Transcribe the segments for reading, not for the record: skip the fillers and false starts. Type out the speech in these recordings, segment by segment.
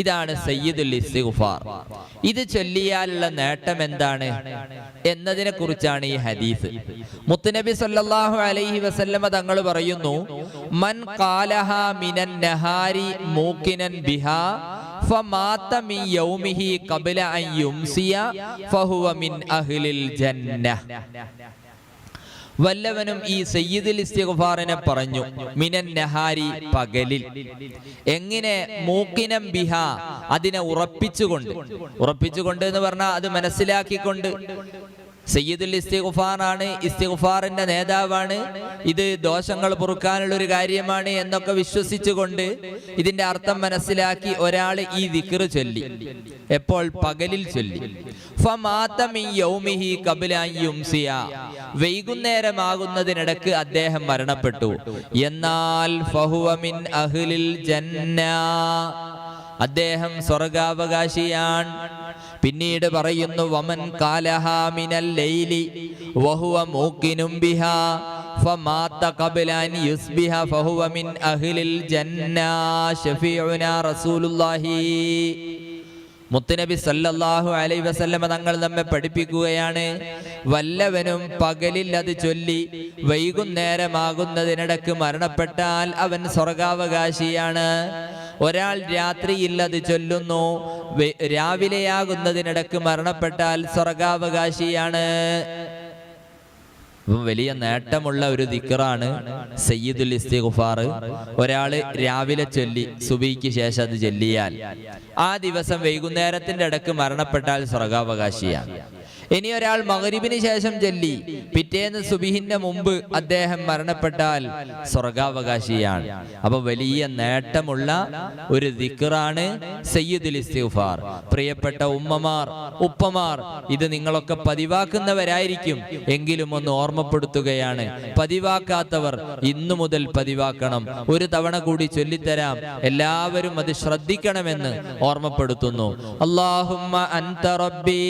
ഇതാണ് സയ്യിദുൽ ഇസ്തിഗ്ഫാർ. ഇത് ചൊല്ലിയാലുള്ള നേട്ടം എന്താണ് എന്നതിനെ കുറിച്ചാണ് ഈ ഹദീസ്. മുത്തുനബി സല്ലല്ലാഹു അലൈഹി വസല്ലമ തങ്ങൾ പറയുന്നു, മൻ ഖാലഹാ മിനൻ നഹാരി മൂക്കിനൻ ബിഹാ ഫമാത മിൻ യൗമിഹി ഖബ്ല അൻ യുംസിയ ഫഹുവ മിൻ അഹ്ലിൽ ജന്നഹ്. വല്ലവനും ഈ സയ്യിദുൽ ഇസ്തിഗ്ഫാറിനെ പറഞ്ഞു മിനൻ നഹാരി പകലിൽ, എങ്ങനെ മൂക്കിനം ബിഹ അതിനെ ഉറപ്പിച്ചുകൊണ്ട് എന്ന് പറഞ്ഞാൽ അത് മനസ്സിലാക്കിക്കൊണ്ട്. സയ്യിദുൽ ഇസ്തിഗ്ഫാർ ആണ്, ഇസ്തിഗ്ഫാറിന്റെ നേതാവാണ്, ഇത് ദോഷങ്ങൾ പൊറുക്കാനുള്ള ഒരു കാര്യമാണ് എന്നൊക്കെ വിശ്വസിച്ചുകൊണ്ട് ഇതിന്റെ അർത്ഥം മനസ്സിലാക്കി ഒരാൾ ഈ ദിക്ർ ചൊല്ലി. എപ്പോൾ? പകലിൽ ചൊല്ലി. ഫമാത മിൻ യൗമിഹി ഖബ്ല അൻ യുംസിയ, വൈകുന്നേരമാകുന്നതിനിടക്ക് അദ്ദേഹം മരണപ്പെട്ടു. എന്നാൽ ഫഹുവ മിൻ അഹ്ലിൽ ജന്ന, അദ്ദേഹം സ്വർഗാവകാശിയാണ്. പിന്നീട് പറയുന്നു, വമൻ ഖാലഹാ മിനൽ ലൈലി വഹുവ മൂഖിനും ബിഹാ ഫമാത ഖബ്ല അൻ യുസ്ബിഹ ഫഹുവ മിൻ അഹ്ലിൽ ജന്ന ശഫീഉനാ റസൂലുള്ളാഹി. മുത്തുനബി സല്ലല്ലാഹു അലൈഹി വസല്ലമ തങ്ങൾ നമ്മെ പഠിപ്പിക്കുകയാണ്, വല്ലവനും പകലിൽ അത് ചൊല്ലി വൈകുന്നേരമാകുന്നതിനിടക്ക് മരണപ്പെട്ടാൽ അവൻ സ്വർഗാവകാശിയാണ്. ഒരാൾ രാത്രിയിൽ അത് ചൊല്ലുന്നു, രാവിലെയാകുന്നതിനിടക്ക് മരണപ്പെട്ടാൽ സ്വർഗാവകാശിയാണ്. വലിയ നേട്ടമുള്ള ഒരു ദിക്റാണ് സയ്യിദുൽ ഇസ്തിഗ്ഫാർ. ഒരാള് രാവിലെ ചൊല്ലി സുബഹിക്ക് ശേഷം അത് ചൊല്ലിയാൽ ആ ദിവസം വൈകുന്നേരത്തിന്റെ ഇടക്ക് മരണപ്പെട്ടാൽ സ്വർഗാവകാശിയാണ്. ഇനി ഒരാൾ മഗ്രിബിന് ശേഷം ചൊല്ലി പിറ്റേന്ന് സുബഹിന്റെ മുമ്പ് അദ്ദേഹം മരണപ്പെട്ടാൽ സ്വർഗാവകാശിയാണ്. അപ്പൊ വലിയ നേട്ടമുള്ള ഒരു ദിക്റാണ് സയ്യിദുൽ ഇസ്തിഗ്ഫാർ. പ്രിയപ്പെട്ട ഉമ്മമാർ, ഉപ്പമാർ, ഇത് നിങ്ങളൊക്കെ പതിവാക്കുന്നവരായിരിക്കും, എങ്കിലും ഒന്ന് ഓർമ്മപ്പെടുത്തുകയാണ്. പതിവാക്കാത്തവർ ഇന്നു മുതൽ പതിവാക്കണം. ഒരു തവണ കൂടി ചൊല്ലിത്തരാം, എല്ലാവരും അത് ശ്രദ്ധിക്കണമെന്ന് ഓർമ്മപ്പെടുത്തുന്നു. അല്ലാഹുമ്മ അൻത റബ്ബി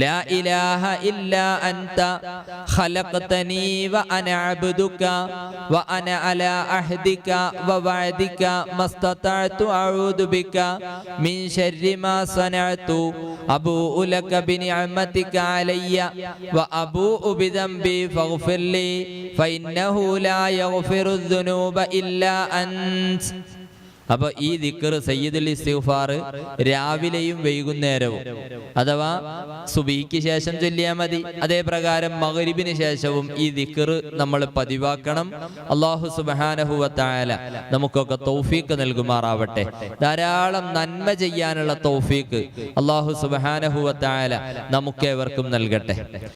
ലാ ഇലാഹ ഇല്ലാ അൻത ഖലഖതനി വഅന അബ്ദുക വഅന അലാ അഹ്ദിക വവഅദിക മസ്തതഅതു അഊദു ബിക മിൻ ശർരി മാ സനഅതു അബൂഉ ലക ബിനിഅമതിക അലയ്യ വഅബൂഉ ബിദംബി ഫഗ്ഫിർ ലി ഫഇന്നഹു ലാ യഗ്ഫിറു ദുനൂബ ഇല്ലാ അൻത. അപ്പൊ ഈ ദിക്ർ സയ്യിദുൽ ഇസ്തിഗ്ഫാർ രാവിലെയും വൈകുന്നേരവും, അഥവാ സുബഹിക്ക് ശേഷം ചൊല്ലിയാൽ മതി. അതേ പ്രകാരം മഗ്രിബിന് ശേഷവും ഈ ദിക്ർ നമ്മൾ പതിവാക്കണം. അല്ലാഹു സുബ്ഹാനഹു വ തആല നമുക്കൊക്കെ തൗഫീഖ് നൽകുമാറാവട്ടെ. ധാരാളം നന്മ ചെയ്യാനുള്ള തൗഫീഖ് അല്ലാഹു സുബ്ഹാനഹു വ തആല നമുക്കേവർക്കും നൽകട്ടെ.